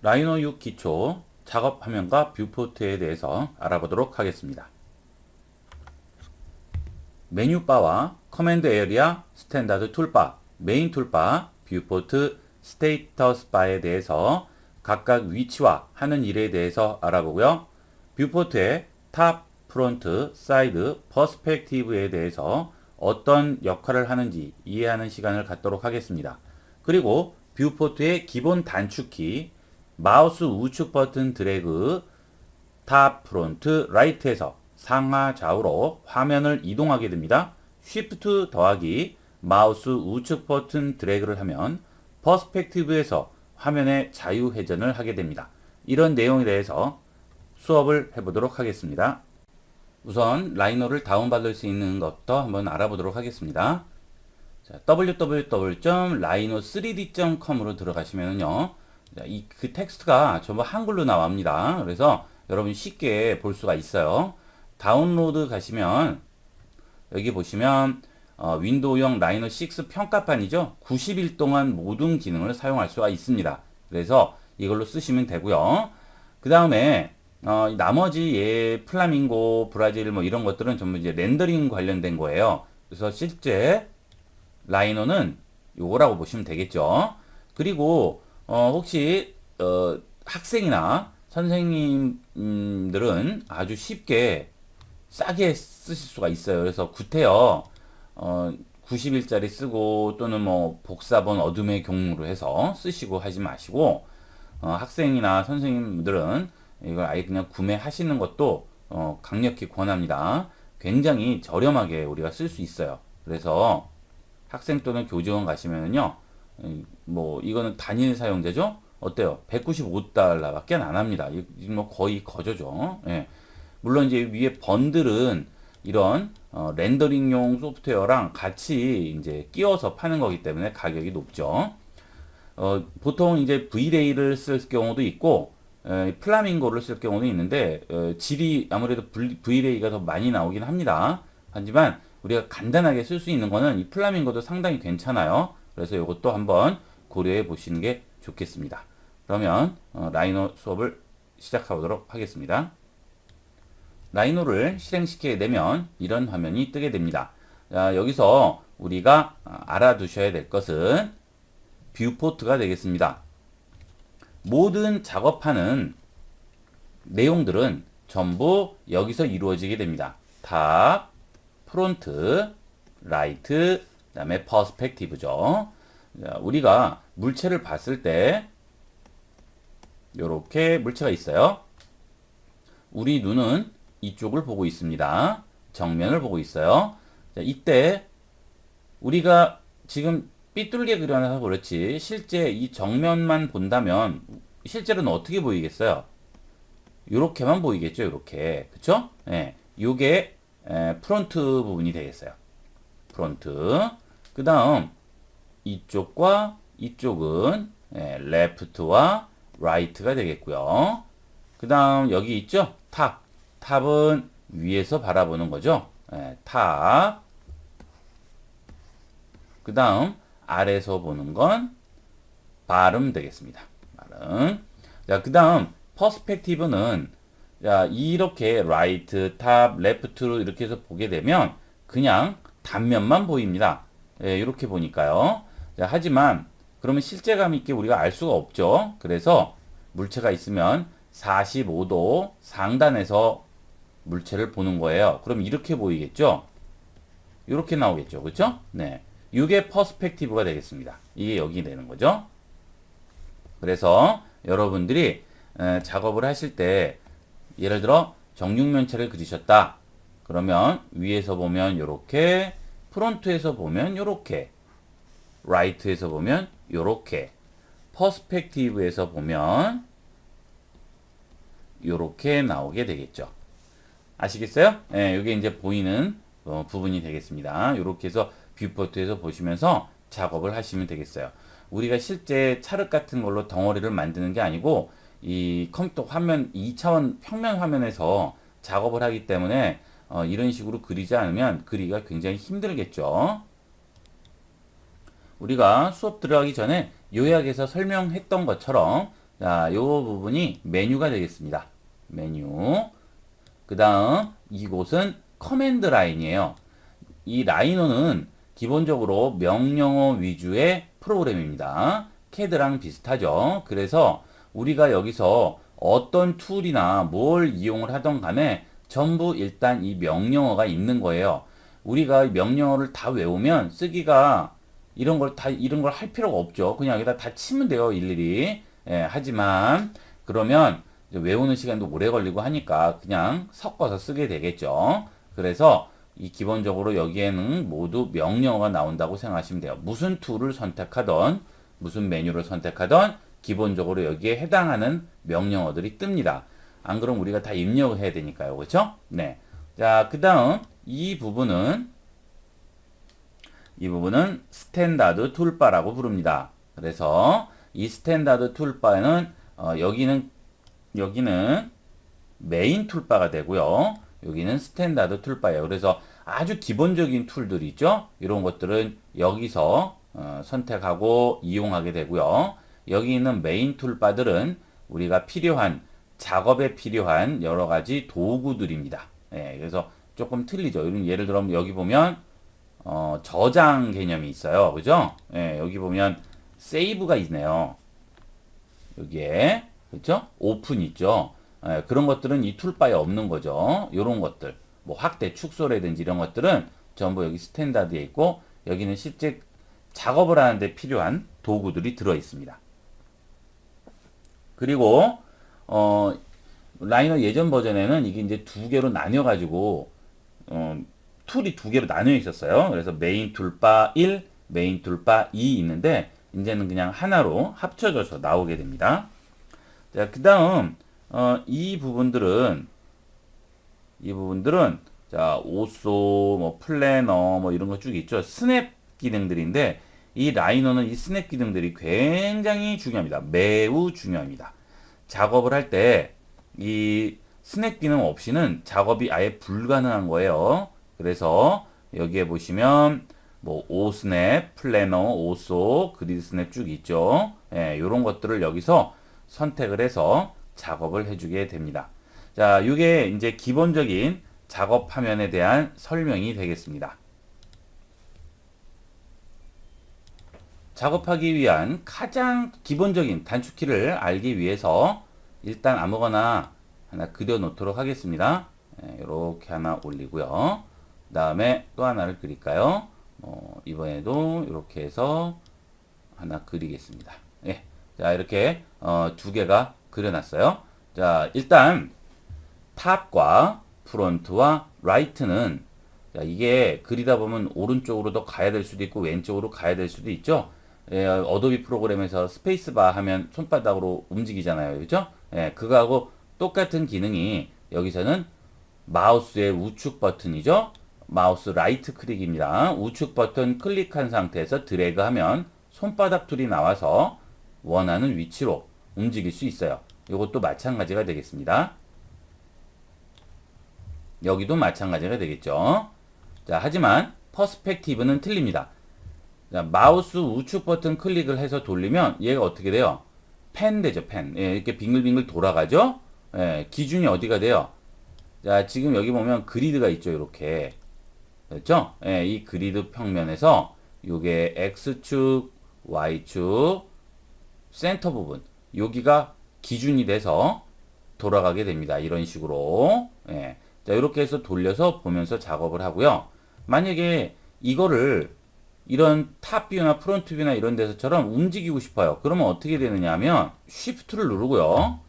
라이노 6 기초 작업 화면과 뷰포트에 대해서 알아보도록 하겠습니다. 메뉴바와 커맨드 에리아, 스탠다드 툴바, 메인 툴바, 뷰포트, 스테이터스 바에 대해서 각각 위치와 하는 일에 대해서 알아보고요. 뷰포트의 탑, 프론트, 사이드, 퍼스펙티브에 대해서 어떤 역할을 하는지 이해하는 시간을 갖도록 하겠습니다. 그리고 뷰포트의 기본 단축키, 마우스 우측 버튼 드래그, 탑, 프론트, 라이트에서 상하 좌우로 화면을 이동하게 됩니다. 쉬프트 더하기 마우스 우측 버튼 드래그를 하면 퍼스펙티브에서 화면의 자유 회전을 하게 됩니다. 이런 내용에 대해서 수업을 해보도록 하겠습니다. 우선 라이노를 다운받을 수 있는 것부터 한번 알아보도록 하겠습니다. www.rhino3d.com으로 들어가시면요. 그 텍스트가 전부 한글로 나옵니다. 그래서 여러분이 쉽게 볼 수가 있어요. 다운로드 가시면 여기 보시면 윈도우용 라이노 6 평가판이죠. 90일 동안 모든 기능을 사용할 수가 있습니다. 그래서 이걸로 쓰시면 되고요. 그 다음에 나머지 플라밍고, 브라질 뭐 이런 것들은 전부 이제 렌더링 관련된 거예요. 그래서 실제 라이노는 요거라고 보시면 되겠죠. 그리고 혹시 학생이나 선생님들은 아주 쉽게 싸게 쓰실 수가 있어요. 그래서 구태여 90일짜리 쓰고 또는 뭐 복사본 어둠의 경우로 해서 쓰시고 하지 마시고 학생이나 선생님들은 이걸 아예 그냥 구매하시는 것도 강력히 권합니다. 굉장히 저렴하게 우리가 쓸 수 있어요. 그래서 학생 또는 교직원 가시면은요, 뭐 이거는 단일 사용자죠. 어때요? 195달러밖에 안 합니다. 이 뭐 거의 거저죠. 예. 물론 이제 위에 번들은 이런 렌더링용 소프트웨어랑 같이 이제 끼워서 파는 거기 때문에 가격이 높죠. 보통 이제 V-Ray를 쓸 경우도 있고 플라밍고를 쓸 경우도 있는데 질이 아무래도 V-Ray가 더 많이 나오긴 합니다. 하지만 우리가 간단하게 쓸 수 있는 거는 이 플라밍고도 상당히 괜찮아요. 그래서 이것도 한번 고려해 보시는 게 좋겠습니다. 그러면 라이노 수업을 시작하도록 하겠습니다. 라이노를 실행시키게 되면 이런 화면이 뜨게 됩니다. 자, 여기서 우리가 알아두셔야 될 것은 뷰포트가 되겠습니다. 모든 작업하는 내용들은 전부 여기서 이루어지게 됩니다. 탑, 프론트, 라이트, 그 다음에 퍼스펙티브죠. 우리가 물체를 봤을 때 이렇게 물체가 있어요. 우리 눈은 이쪽을 보고 있습니다. 정면을 보고 있어요. 자, 이때 우리가 지금 삐뚤게 그려놔서 그렇지 실제 이 정면만 본다면 실제로는 어떻게 보이겠어요? 요렇게만 보이겠죠. 요렇게. 그쵸? 예. 요게 프론트 부분이 되겠어요. 프론트. 그 다음 이쪽과 이쪽은 레프트와 라이트가 되겠고요. 그 다음 여기 있죠? 탑. 탑은 위에서 바라보는 거죠. 탑. 그 다음 아래에서 보는 건 바름 되겠습니다. 바름. 자, 그 다음 퍼스펙티브는 자, 이렇게 라이트, 탑, 레프트로 이렇게 해서 보게 되면 그냥 단면만 보입니다. 이렇게 보니까요. 자, 하지만 그러면 실제감 있게 우리가 알 수가 없죠. 그래서 물체가 있으면 45도 상단에서 물체를 보는 거예요. 그럼 이렇게 보이겠죠? 이렇게 나오겠죠. 그렇죠? 네. 이게 퍼스펙티브가 되겠습니다. 이게 여기 되는 거죠. 그래서 여러분들이 작업을 하실 때 예를 들어 정육면체를 그리셨다. 그러면 위에서 보면 이렇게, 프론트에서 보면 이렇게, 라이트에서 보면 이렇게, 퍼스펙티브에서 보면 이렇게 나오게 되겠죠. 아시겠어요? 이게 이제 보이는 부분이 되겠습니다. 이렇게 해서 뷰포트에서 보시면서 작업을 하시면 되겠어요. 우리가 실제 찰흙 같은 걸로 덩어리를 만드는 게 아니고 이 컴퓨터 화면 2차원 평면 화면에서 작업을 하기 때문에 이런 식으로 그리지 않으면 그리기가 굉장히 힘들겠죠. 우리가 수업 들어가기 전에 요약해서 설명했던 것처럼 자, 요 부분이 메뉴가 되겠습니다. 메뉴. 그 다음 이곳은 커맨드 라인이에요. 이 라이노는 기본적으로 명령어 위주의 프로그램입니다. CAD랑 비슷하죠. 그래서 우리가 여기서 어떤 툴이나 뭘 이용을 하던 간에 전부 일단 이 명령어가 있는 거예요. 우리가 명령어를 다 외우면 쓰기가 이런 걸 할 필요가 없죠. 그냥 여기다 다 치면 돼요, 일일이. 예, 하지만 그러면 이제 외우는 시간도 오래 걸리고 하니까 그냥 섞어서 쓰게 되겠죠. 그래서 이 기본적으로 여기에는 모두 명령어가 나온다고 생각하시면 돼요. 무슨 툴을 선택하던 무슨 메뉴를 선택하던 기본적으로 여기에 해당하는 명령어들이 뜹니다. 안 그럼 우리가 다 입력을 해야 되니까요. 그렇죠? 네. 자, 그다음 이 부분은 스탠다드 툴바라고 부릅니다. 그래서 이 스탠다드 툴바는 여기는 메인 툴바가 되고요. 여기는 스탠다드 툴바예요. 그래서 아주 기본적인 툴들이 있죠. 이런 것들은 여기서 선택하고 이용하게 되고요. 여기 있는 메인 툴바들은 우리가 작업에 필요한 여러 가지 도구들입니다. 예, 그래서 조금 틀리죠. 예를 들어 여기 보면 저장 개념이 있어요. 그죠? 예, 여기 보면 세이브가 있네요. 여기에 그렇죠? 오픈 있죠. 예, 그런 것들은 이 툴바에 없는 거죠. 이런 것들 뭐 확대 축소라든지 이런 것들은 전부 여기 스탠다드에 있고 여기는 실제 작업을 하는데 필요한 도구들이 들어 있습니다. 그리고 라이너 예전 버전에는 이게 이제 두 개로 나뉘어 가지고 툴이 두 개로 나뉘어 있었어요. 그래서 메인 툴바 1, 메인 툴바 2 있는데 이제는 그냥 하나로 합쳐져서 나오게 됩니다. 자, 그다음 이 부분들은 자, 오쏘, 뭐 플래너 뭐 이런 거 쭉 있죠. 스냅 기능들인데 이 라이너는 이 스냅 기능들이 굉장히 중요합니다. 매우 중요합니다. 작업을 할 때 이 스냅 기능 없이는 작업이 아예 불가능한 거예요. 그래서 여기에 보시면 뭐 오스냅, 플래너, 오쏘, 그리드 스냅 쭉 있죠. 예, 이런 것들을 여기서 선택을 해서 작업을 해주게 됩니다. 자, 이게 이제 기본적인 작업 화면에 대한 설명이 되겠습니다. 작업하기 위한 가장 기본적인 단축키를 알기 위해서 일단 아무거나 하나 그려 놓도록 하겠습니다. 이렇게 하나 올리고요. 그 다음에 또 하나를 그릴까요? 이번에도 이렇게 해서 하나 그리겠습니다. 예. 자, 이렇게 두 개가 그려놨어요. 자, 일단 탑과 프론트와 라이트는 자, 이게 그리다 보면 오른쪽으로도 가야 될 수도 있고 왼쪽으로 가야 될 수도 있죠. 예, 어도비 프로그램에서 스페이스바 하면 손바닥으로 움직이잖아요. 그죠? 예, 그거하고 똑같은 기능이 여기서는 마우스의 우측 버튼이죠. 마우스 라이트 클릭입니다. 우측 버튼 클릭한 상태에서 드래그 하면 손바닥 툴이 나와서 원하는 위치로 움직일 수 있어요. 이것도 마찬가지가 되겠습니다. 여기도 마찬가지가 되겠죠. 자, 하지만 퍼스펙티브는 틀립니다. 자, 마우스 우측 버튼 클릭을 해서 돌리면 얘가 어떻게 돼요? 펜 되죠, 펜. 예, 이렇게 빙글빙글 돌아가죠? 예, 기준이 어디가 돼요? 자, 지금 여기 보면 그리드가 있죠, 이렇게. 그렇죠? 예, 이 그리드 평면에서 요게 X축, Y축, 센터 부분, 여기가 기준이 돼서 돌아가게 됩니다. 이런 식으로. 예. 자, 이렇게 해서 돌려서 보면서 작업을 하고요. 만약에 이거를 이런 탑뷰나 프론트뷰나 이런 데서처럼 움직이고 싶어요. 그러면 어떻게 되느냐 하면 쉬프트를 누르고요.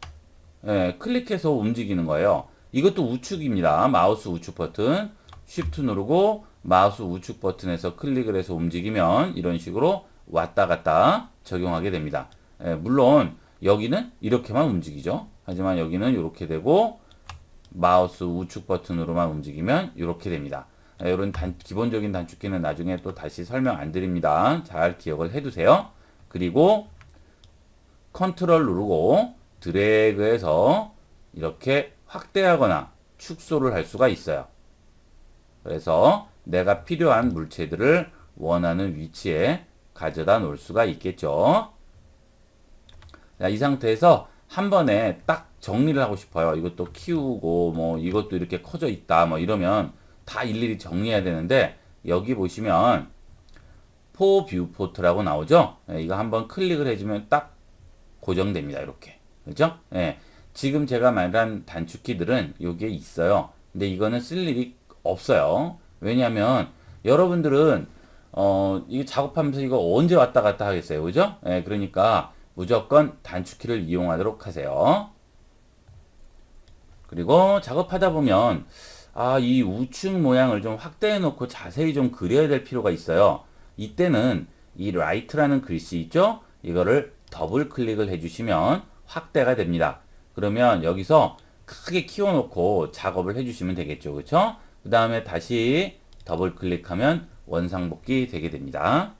예, 클릭해서 움직이는 거예요. 이것도 우측입니다. 마우스 우측 버튼. 쉬프트 누르고 마우스 우측 버튼에서 클릭을 해서 움직이면 이런 식으로 왔다 갔다 적용하게 됩니다. 예, 물론 여기는 이렇게만 움직이죠. 하지만 여기는 이렇게 되고 마우스 우측 버튼으로만 움직이면 이렇게 됩니다. 이런 기본적인 단축키는 나중에 또 다시 설명 안 드립니다. 잘 기억을 해두세요. 그리고 컨트롤 누르고 드래그해서 이렇게 확대하거나 축소를 할 수가 있어요. 그래서 내가 필요한 물체들을 원하는 위치에 가져다 놓을 수가 있겠죠. 자, 이 상태에서 한 번에 딱 정리를 하고 싶어요. 이것도 키우고 뭐 이것도 이렇게 커져 있다 뭐 이러면 다 일일이 정리해야 되는데 여기 보시면 포 뷰포트라고 나오죠. 예, 이거 한번 클릭을 해주면 딱 고정됩니다. 이렇게. 그죠? 예. 지금 제가 말한 단축키들은 여기에 있어요. 근데 이거는 쓸 일이 없어요. 왜냐하면 여러분들은 이게 작업하면서 이거 언제 왔다 갔다 하겠어요. 그죠? 예, 그러니까 무조건 단축키를 이용하도록 하세요. 그리고 작업하다 보면 이 우측 모양을 좀 확대해 놓고 자세히 좀 그려야 될 필요가 있어요. 이때는 이 라이트라는 글씨 있죠? 이거를 더블 클릭을 해주시면 확대가 됩니다. 그러면 여기서 크게 키워놓고 작업을 해주시면 되겠죠. 그쵸? 그 다음에 다시 더블 클릭하면 원상복귀 되게 됩니다.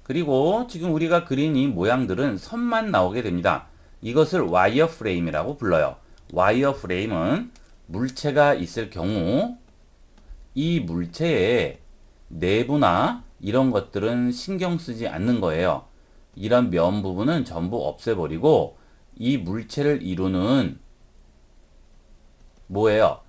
그리고 지금 우리가 그린 이 모양들은 선만 나오게 됩니다. 이것을 와이어 프레임이라고 불러요. 와이어 프레임은 물체가 있을 경우 이 물체의 내부나 이런 것들은 신경 쓰지 않는 거예요. 이런 면 부분은 전부 없애버리고 이 물체를 이루는 뭐예요?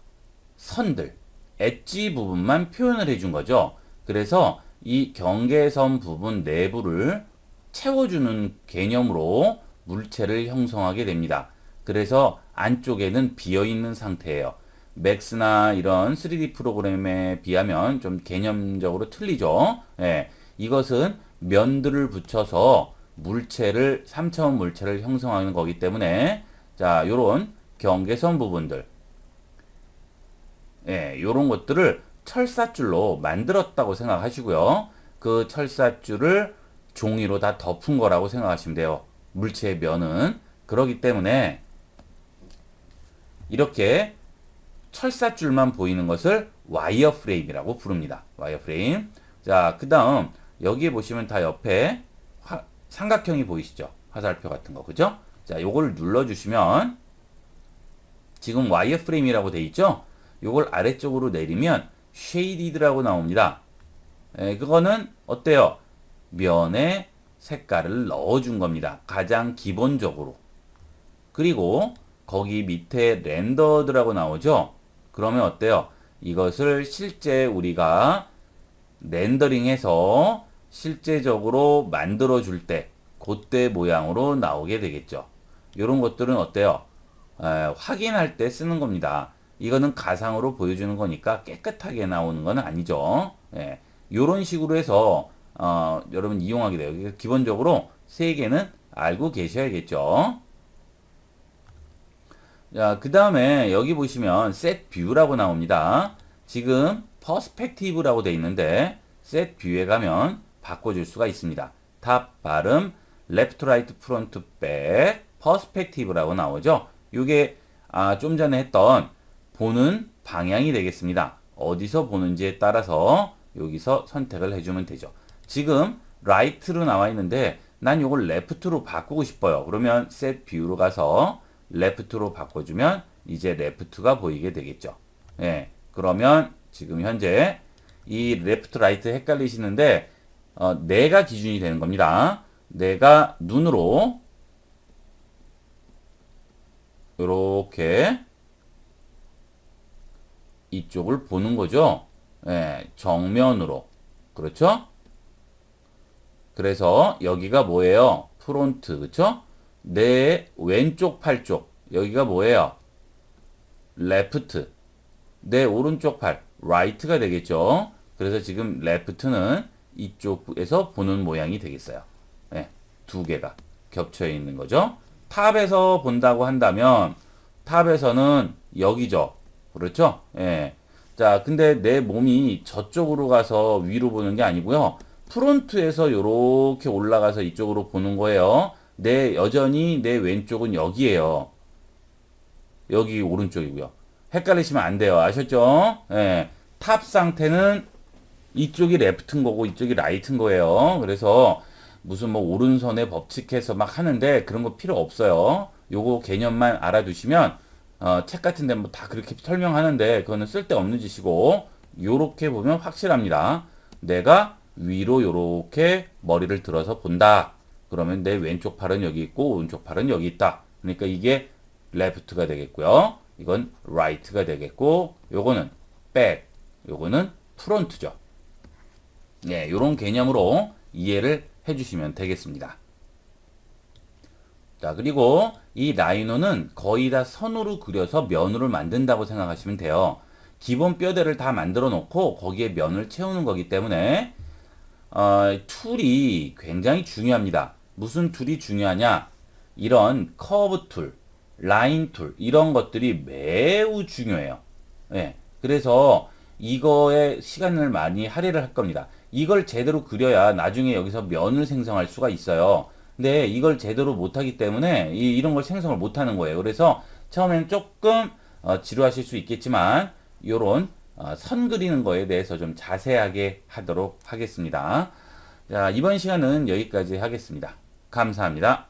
선들, 엣지 부분만 표현을 해준 거죠. 그래서 이 경계선 부분 내부를 채워주는 개념으로 물체를 형성하게 됩니다. 그래서 안쪽에는 비어있는 상태예요. 맥스나 이런 3D 프로그램에 비하면 좀 개념적으로 틀리죠. 예, 이것은 면들을 붙여서 물체를 3차원 물체를 형성하는 거기 때문에 자, 요런 경계선 부분들 예, 요런 것들을 철사줄로 만들었다고 생각하시고요. 그 철사줄을 종이로 다 덮은 거라고 생각하시면 돼요. 물체의 면은. 그러기 때문에 이렇게 철사줄만 보이는 것을 와이어 프레임이라고 부릅니다. 와이어 프레임. 자, 그 다음 여기에 보시면 다 옆에 삼각형이 보이시죠? 화살표 같은 거. 그죠? 자, 요걸 눌러주시면 지금 와이어 프레임이라고 돼 있죠? 요걸 아래쪽으로 내리면 쉐이디드라고 나옵니다. 그거는 어때요? 면에 색깔을 넣어준 겁니다. 가장 기본적으로. 그리고 거기 밑에 렌더드라고 나오죠? 그러면 어때요? 이것을 실제 우리가 렌더링해서 실제적으로 만들어 줄 때 그때 모양으로 나오게 되겠죠. 이런 것들은 어때요? 확인할 때 쓰는 겁니다. 이거는 가상으로 보여주는 거니까 깨끗하게 나오는 건 아니죠. 예, 이런 식으로 해서 여러분 이용하게 돼요. 기본적으로 세 개는 알고 계셔야겠죠. 자, 그 다음에 여기 보시면 set view라고 나옵니다. 지금 perspective라고 되어 있는데 set view에 가면 바꿔줄 수가 있습니다. 탑, bottom, left, right, front, back, perspective라고 나오죠. 이게 좀 전에 했던 보는 방향이 되겠습니다. 어디서 보는지에 따라서 여기서 선택을 해주면 되죠. 지금 right로 나와 있는데 난 이걸 left로 바꾸고 싶어요. 그러면 set view로 가서 left로 바꿔주면 이제 left가 보이게 되겠죠. 예, 그러면 지금 현재 이 left, right 헷갈리시는데 내가 기준이 되는 겁니다. 내가 눈으로 이렇게 이쪽을 보는 거죠. 예, 정면으로. 그렇죠? 그래서 여기가 뭐예요? 프론트, 그쵸? 내 왼쪽 팔 쪽. 여기가 뭐예요? 레프트. 내 오른쪽 팔, 라이트가 되겠죠? 그래서 지금 레프트는 이쪽에서 보는 모양이 되겠어요. 예, 두 개가 겹쳐 있는 거죠. 탑에서 본다고 한다면, 탑에서는 여기죠. 그렇죠? 예. 자, 근데 내 몸이 저쪽으로 가서 위로 보는 게 아니고요. 프론트에서 이렇게 올라가서 이쪽으로 보는 거예요. 여전히 내 왼쪽은 여기에요. 여기 오른쪽이고요. 헷갈리시면 안 돼요. 아셨죠? 예. 탑 상태는 이쪽이 레프트인 거고 이쪽이 라이트인 거예요. 그래서 무슨 뭐 오른손에 법칙해서 막 하는데 그런 거 필요 없어요. 요거 개념만 알아두시면 책 같은 데 뭐 다 그렇게 설명하는데 그거는 쓸데없는 짓이고 요렇게 보면 확실합니다. 내가 위로 요렇게 머리를 들어서 본다. 그러면 내 왼쪽 팔은 여기 있고 오른쪽 팔은 여기 있다. 그러니까 이게 left가 되겠고요. 이건 right가 되겠고 요거는 back, 요거는 front죠. 네, 요런 개념으로 이해를 해주시면 되겠습니다. 자, 그리고 이 라이너는 거의 다 선으로 그려서 면으로 만든다고 생각하시면 돼요. 기본 뼈대를 다 만들어 놓고 거기에 면을 채우는 거기 때문에 툴이 굉장히 중요합니다. 무슨 툴이 중요하냐? 이런 커브 툴, 라인 툴 이런 것들이 매우 중요해요. 예. 그래서 이거에 시간을 많이 할애를 할 겁니다. 이걸 제대로 그려야 나중에 여기서 면을 생성할 수가 있어요. 근데 이걸 제대로 못하기 때문에 이런 걸 생성을 못하는 거예요. 그래서 처음에는 조금 지루하실 수 있겠지만 요런 선 그리는 거에 대해서 좀 자세하게 하도록 하겠습니다. 자, 이번 시간은 여기까지 하겠습니다. 감사합니다.